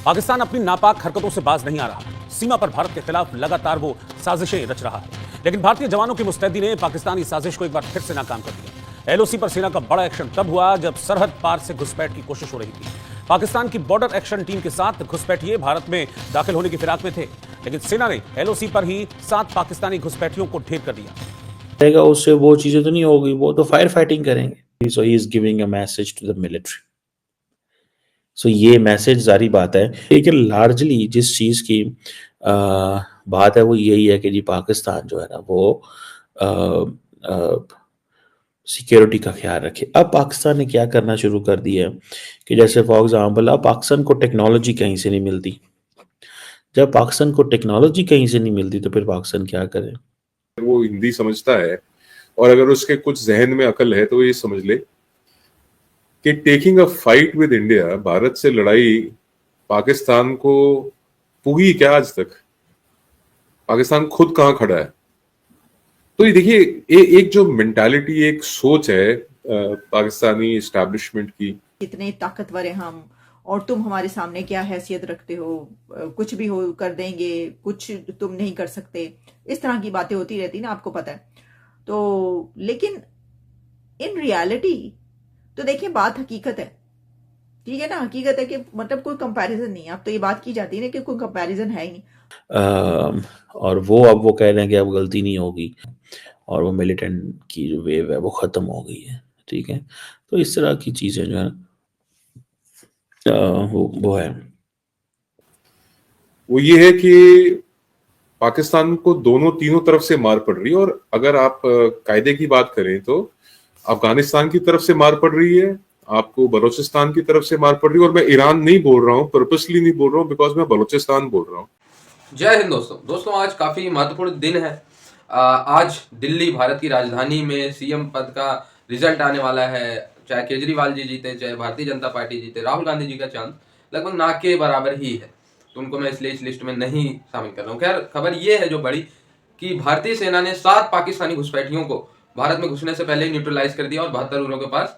पाकिस्तान अपनी नापाक हरकतों से बाज नहीं आ रहा। सीमा पर भारत के खिलाफ लगातार वो साजिशें रच रहा है, लेकिन भारतीय जवानों की मुस्तैदी ने पाकिस्तानी साजिश को एक बार फिर से नाकाम कर दिया। एलओसी पर सेना का बड़ा एक्शन तब हुआ जब सरहद पार से घुसपैठ की कोशिश हो रही थी। पाकिस्तान की बॉर्डर एक्शन टीम के साथ घुसपैठिए भारत में दाखिल होने की फिराक में थे, लेकिन सेना ने एलओसी पर ही 7 पाकिस्तानी घुसपैठियों को ढेर कर दिया। उससे वो चीजें तो नहीं होगी, वो तो फायर फाइटिंग करेंगे। So he is giving a message to the military. सो ये मैसेज जारी बात है, लेकिन लार्जली जिस चीज की बात है वो यही है कि जी पाकिस्तान जो है ना वो सिक्योरिटी का ख्याल रखे। अब पाकिस्तान ने क्या करना शुरू कर दिया है कि जैसे फॉर एग्जांपल अब पाकिस्तान को टेक्नोलॉजी कहीं से नहीं मिलती। जब पाकिस्तान को टेक्नोलॉजी कहीं से नहीं मिलती तो फिर पाकिस्तान क्या करे? वो हिंदी समझता है और अगर उसके कुछ जहन में अकल है तो ये समझ ले कि taking a fight with India, Bharat से लड़ाई पाकिस्तान को पुगी क्या आज तक? पाकिस्तान खुद कहां खड़ा है? तो ये देखिए, एक जो मेंटालिटी, एक सोच है पाकिस्तानी एस्टैब्लिशमेंट की, कितने ताकतवर हैं हम और तुम हमारे सामने क्या हैसियत रखते हो, कुछ भी हो कर देंगे, कुछ तुम नहीं कर सकते, इस तरह की बातें होती रहती ना, आपको पता है। तो लेकिन इन रियलिटी तो देखिए बात हकीकत है, ठीक है ना, हकीकत है कि मतलब कोई कंपैरिजन नहीं है। अब तो ये बात की जाती है ना कि कोई कंपैरिजन है ही नहीं। और वो अब वो कह रहे हैं कि अब गलती नहीं होगी और वो मिलिटेंट की जो वेव है वो ख़त्म हो गई है, ठीक है। तो इस तरह की चीज़ें जो है वो है, वो ये है कि पाकिस्तान को दोनों तीनों तरफ से मार पड़ रही है। और अगर आप कायदे की बात करें तो अफगानिस्तान की तरफ से मार पड़ रही है, आपको बलूचिस्तान की तरफ से मार पड़ रही है। और मैं ईरान नहीं बोल रहा हूँ, पर्पसली नहीं बोल रहा हूँ, बिकॉज मैं बलूचिस्तान बोल रहा हूँ। जय हिंद दोस्तों, आज काफी महत्वपूर्ण दिन है। आज दिल्ली भारत की राजधानी में सीएम पद का रिजल्ट आने वाला है। चाहे केजरीवाल जी जीते, चाहे भारतीय जनता पार्टी जीते, राहुल गांधी जी का चांस लगभग ना के बराबर ही है, तो उनको मैं इसलिए इस लिस्ट में नहीं शामिल कर रहा हूँ। खैर, खबर ये है जो बड़ी कि भारतीय सेना ने 7 पाकिस्तानी घुसपैठियों को भारत में घुसने से पहले ही न्यूट्रलाइज कर दिया और 72 उरों के पास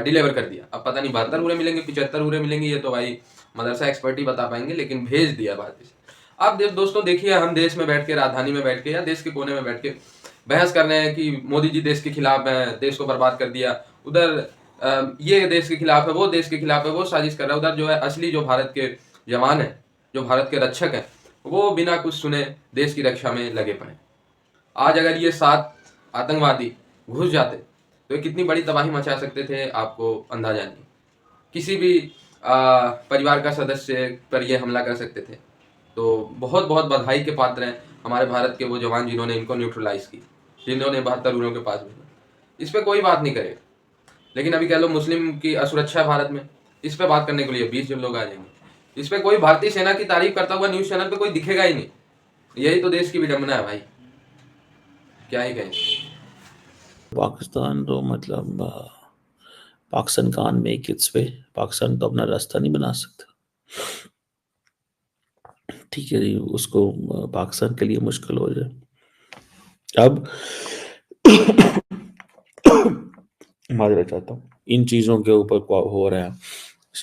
डिलीवर कर दिया। अब पता नहीं 72 उरे मिलेंगे, 75 उरे मिलेंगे, ये तो भाई मदरसा एक्सपर्ट ही बता पाएंगे, लेकिन भेज दिया भारतीय से। आप दोस्तों देखिए, हम देश में बैठ के, राजधानी में बैठ के या देश के कोने में बैठ के बहस कर रहे हैं कि मोदी जी देश के खिलाफ हैं, देश को बर्बाद कर दिया, उधर ये देश के खिलाफ है, वो देश के खिलाफ है, वो साजिश कर रहा है। उधर जो है असली जो भारत के जवान है, जो भारत के रक्षक हैं, वो बिना कुछ सुने देश की रक्षा में लगे पड़े। आज अगर ये 7 आतंकवादी घुस जाते तो ये कितनी बड़ी तबाही मचा सकते थे, आपको अंदाजा नहीं। किसी भी परिवार का सदस्य पर ये हमला कर सकते थे। तो बहुत बहुत बधाई के पात्र हैं हमारे भारत के वो जवान जिन्होंने इनको न्यूट्रलाइज की, जिन्होंने 72 उरों के पास भेजा। इस पर कोई बात नहीं करेगा, लेकिन अभी कह लो मुस्लिम की असुरक्षा है भारत में, इस पर बात करने के लिए 20 लोग आ जाएंगे। इस पर कोई भारतीय सेना की तारीफ करता हुआ न्यूज चैनल पे कोई दिखेगा ही नहीं। यही तो देश की विडंबना है भाई, क्या ही कहें। पाकिस्तान तो मतलब पाकिस्तान कान मेक इट्स वे। पाकिस्तान तो अपना रास्ता नहीं बना सकता, ठीक है जी, उसको पाकिस्तान के लिए मुश्किल हो जाए। अब माजरा चाहता हूँ, इन चीज़ों के ऊपर हो रहा है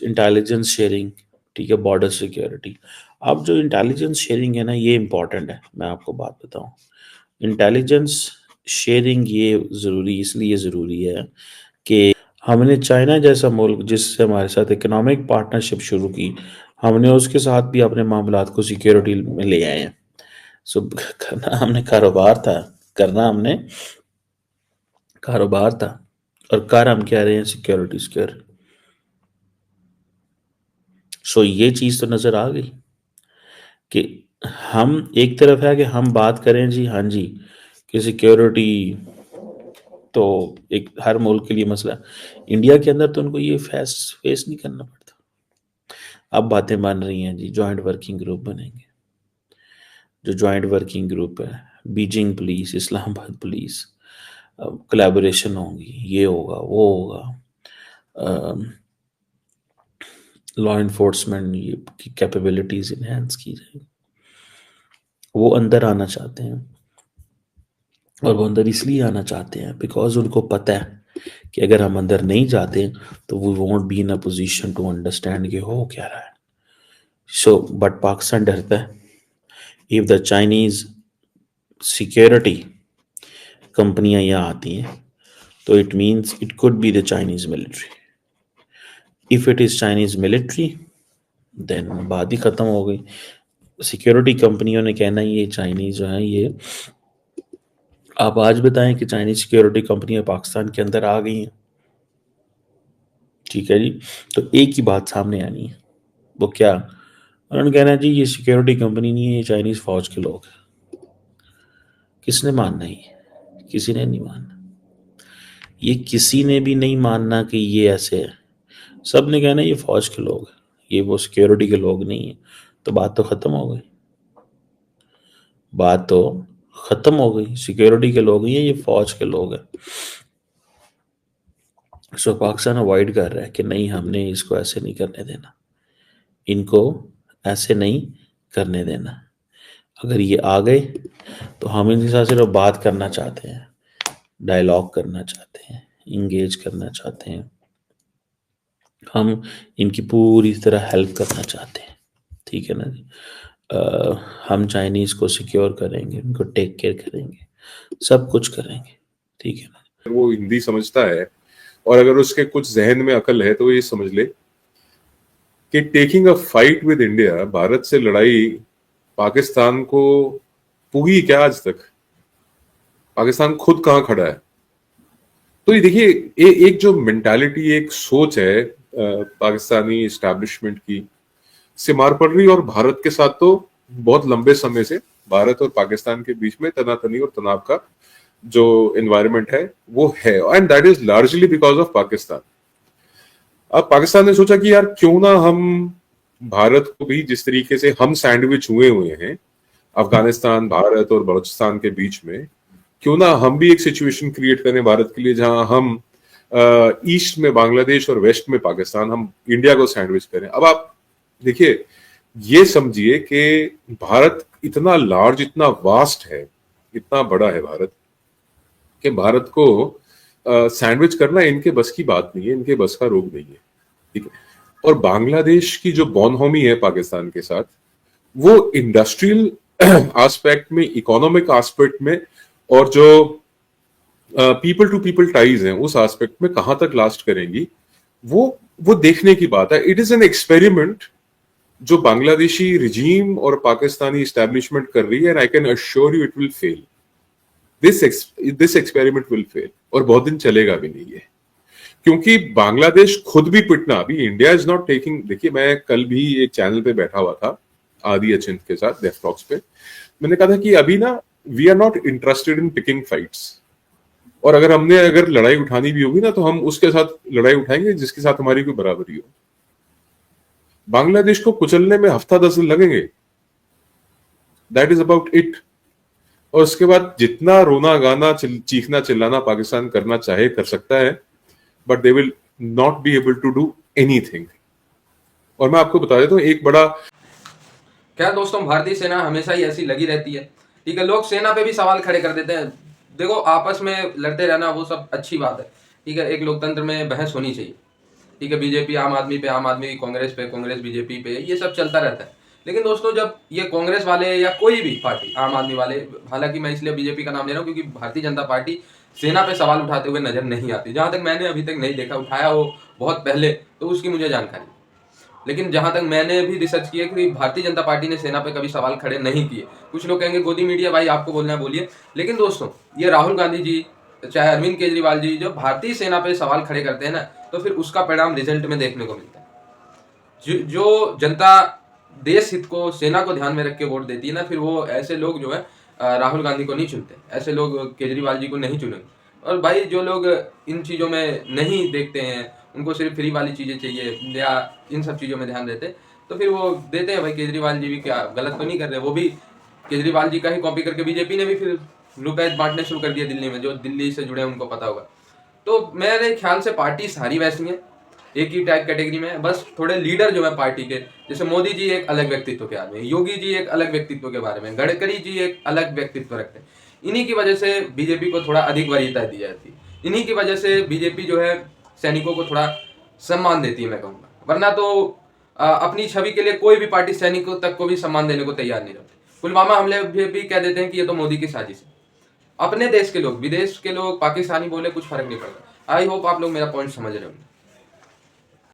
इंटेलिजेंस शेयरिंग, ठीक है, बॉर्डर सिक्योरिटी। अब जो इंटेलिजेंस शेयरिंग है ना, ये इम्पॉर्टेंट है। मैं आपको बात बताऊँ, इंटेलिजेंस शेयरिंग ये ज़रूरी इसलिए ज़रूरी है कि हमने चाइना जैसा मुल्क जिससे हमारे साथ इकोनॉमिक पार्टनरशिप शुरू की, हमने उसके साथ भी अपने मामलात को सिक्योरिटी में ले आए हैं। सो करना हमने कारोबार था, करना हमने कारोबार था, और कर हम क्या रहे हैं, सिक्योरिटी सिक्योर। सो ये चीज़ तो नज़र आ गई कि हम एक तरफ है कि हम बात करें जी, हाँ जी, कि सिक्योरिटी तो एक हर मुल्क के लिए मसला है। इंडिया के अंदर तो उनको ये फेस नहीं करना पड़ता। अब बातें बन रही हैं जी, जॉइंट वर्किंग ग्रुप बनेंगे। जो जॉइंट वर्किंग ग्रुप है, Beijing police, Islamabad police, collaboration होगी, ये होगा, वो होगा, लॉ इन्फोर्समेंट की कैपेबिलिटीज इन्हेंस की जाएगी। वो अंदर आना चाहते हैं, और वो अंदर इसलिए आना चाहते हैं बिकॉज उनको पता है कि अगर हम अंदर नहीं जाते तो we won't be in a position to understand कि हो क्या रहा है। सो बट पाकिस्तान डरता है इफ द चाइनीज सिक्योरिटी कंपनियां यहाँ आती हैं तो it means it could be the Chinese military. If it is Chinese military then बात ही खत्म हो गई. सिक्योरिटी कंपनियों ने कहना ये चाइनीज जो है ये, आप आज बताएं कि चाइनीज सिक्योरिटी कंपनियां पाकिस्तान के अंदर आ गई हैं, ठीक है जी, तो एक ही बात सामने आनी है, वो क्या, उन्होंने कहना है जी ये सिक्योरिटी कंपनी नहीं है, ये चाइनीज फौज के लोग हैं. किसने मानना है? किसी ने नहीं मानना. ये किसी ने भी नहीं मानना कि ये ऐसे है. सब ने कहना ये फौज के लोग हैं, ये वो सिक्योरिटी के लोग नहीं है. तो बात तो खत्म हो गई. बात तो खत्म हो गई. सिक्योरिटी के लोग नहीं है, ये फौज के लोग हैं. सो पाकिस्तान अवॉइड कर रहा है कि नहीं हमने इसको ऐसे नहीं करने देना, इनको ऐसे नहीं करने देना. अगर ये आ गए तो हम इनके साथ सिर्फ बात करना चाहते हैं, डायलॉग करना चाहते हैं, इंगेज करना चाहते हैं, हम इनकी पूरी तरह हेल्प करना चाहते हैं, ठीक है ना जी. हम चाइनीज को सिक्योर करेंगे, उनको टेक केयर करेंगे, सब कुछ करेंगे, ठीक है ना. वो हिंदी समझता है और अगर उसके कुछ जहन में अकल है तो ये समझ ले कि taking a fight with India, Bharat से लड़ाई पाकिस्तान को पुगी क्या आज तक? पाकिस्तान खुद कहां खड़ा है? तो ये देखिए एक जो मेंटालिटी, एक सोच है पाकिस्तानी एस्टैब्लिशमेंट की, से मार पड़ रही. और भारत के साथ तो बहुत लंबे समय से भारत और पाकिस्तान के बीच में तनातनी और तनाव का जो एनवायरनमेंट है वो है, and that is largely because of Pakistan. अब पाकिस्तान ने सोचा कि यार क्यों ना हम भारत को भी, जिस तरीके से हम सैंडविच हुए हैं अफगानिस्तान, भारत और बलूचिस्तान के बीच में, क्यों ना हम भी एक सिचुएशन क्रिएट करें भारत के लिए जहां हम ईस्ट में बांग्लादेश और वेस्ट में पाकिस्तान, हम इंडिया को सैंडविच करें. अब आप देखिए, ये समझिए कि भारत इतना लार्ज, इतना वास्ट है, इतना बड़ा है भारत, कि भारत को सैंडविच करना इनके बस की बात नहीं है, इनके बस का रोग नहीं है, ठीक है. और बांग्लादेश की जो बॉनहोमी है पाकिस्तान के साथ, वो इंडस्ट्रियल एस्पेक्ट में, इकोनॉमिक एस्पेक्ट में, और जो पीपल टू पीपल टाइज हैं उस एस्पेक्ट में कहां तक लास्ट करेंगी, वो देखने की बात है. इट इज एन एक्सपेरिमेंट जो बांग्लादेशी रिजीम और पाकिस्तानी एस्टैब्लिशमेंट कर रही है, and I can assure you it will fail. This experiment will fail, और बहुत दिन चलेगा भी नहीं है, क्योंकि बांग्लादेश खुद भी पिटना, अभी इंडिया इज नॉट टेकिंग. देखिए, मैं कल भी एक चैनल पे बैठा हुआ था आदि अचिंत के साथ, डेफ टॉक्स पे, मैंने कहा था कि अभी ना we are not interested in picking fights, और अगर लड़ाई उठानी भी होगी ना तो हम उसके साथ लड़ाई उठाएंगे जिसके साथ हमारी कोई बराबरी हो. बांग्लादेश को कुचलने में हफ्ता 10 दिन लगेंगे, दैट इज अबाउट इट. और उसके बाद जितना रोना गाना, चीखना चिल्लाना पाकिस्तान करना चाहे कर सकता है, but they will not be able to do anything. और मैं आपको बता देता हूं एक बड़ा, क्या दोस्तों, भारतीय सेना हमेशा ही ऐसी लगी रहती है, ठीक है. लोग सेना पे भी सवाल खड़े कर देते हैं. देखो, आपस में लड़ते रहना वो सब अच्छी बात है, ठीक है. एक लोकतंत्र में बहस होनी चाहिए, ठीक है. बीजेपी आम आदमी पे, आम आदमी कांग्रेस पे, कांग्रेस बीजेपी पे, ये सब चलता रहता है. लेकिन दोस्तों, जब ये कांग्रेस वाले या कोई भी पार्टी, आम आदमी वाले, हालांकि मैं इसलिए बीजेपी का नाम ले रहा हूँ क्योंकि भारतीय जनता पार्टी सेना पे सवाल उठाते हुए नजर नहीं आती. जहां तक मैंने अभी तक नहीं देखा, उठाया हो बहुत पहले तो उसकी मुझे जानकारी, लेकिन जहां तक मैंने भी रिसर्च किया कि भारतीय जनता पार्टी ने सेना पे कभी सवाल खड़े नहीं किए. कुछ लोग कहेंगे गोदी मीडिया, भाई आपको बोलना है बोलिए, लेकिन दोस्तों ये राहुल गांधी जी, चाहे अरविंद केजरीवाल जी, जब भारतीय सेना पे सवाल खड़े करते हैं ना, तो फिर उसका परिणाम रिजल्ट में देखने को मिलता है. जो जनता देश हित को, सेना को ध्यान में रख के वोट देती है ना, फिर वो ऐसे लोग जो है राहुल गांधी को नहीं चुनते, ऐसे लोग केजरीवाल जी को नहीं चुनेंगे. और भाई जो लोग इन चीज़ों में नहीं देखते हैं, उनको सिर्फ फ्री वाली चीज़ें चाहिए या इन सब चीज़ों में ध्यान देते, तो फिर वो देते हैं. भाई केजरीवाल जी भी क्या गलत तो नहीं कर रहे, वो भी केजरीवाल जी का ही कॉपी करके बीजेपी ने भी फिर रुपए बांटने शुरू कर दिया दिल्ली में. जो दिल्ली से जुड़े हैं उनको पता होगा. तो मेरे ख्याल से पार्टी सारी वैसी है, एक ही टाइप कैटेगरी में है, बस थोड़े लीडर जो है पार्टी के, जैसे मोदी जी एक अलग व्यक्तित्व के आदमी, योगी जी एक अलग व्यक्तित्व के बारे में, गडकरी जी एक अलग व्यक्तित्व रखते हैं. इन्हीं की वजह से बीजेपी को थोड़ा अधिक वरीयता दी जाती है. इन्हीं की वजह से बीजेपी जो है सैनिकों को थोड़ा सम्मान देती है, मैं कहूँगा. वरना तो अपनी छवि के लिए कोई भी पार्टी सैनिकों तक को भी सम्मान देने को तैयार नहीं रहते। पुलवामा हमले भी कह देते हैं कि ये तो मोदी की साजिश है। अपने देश के लोग, विदेश के लोग, पाकिस्तानी बोले कुछ फर्क नहीं पड़ता। आई होप आप लोग मेरा पॉइंट समझ रहे होंगे।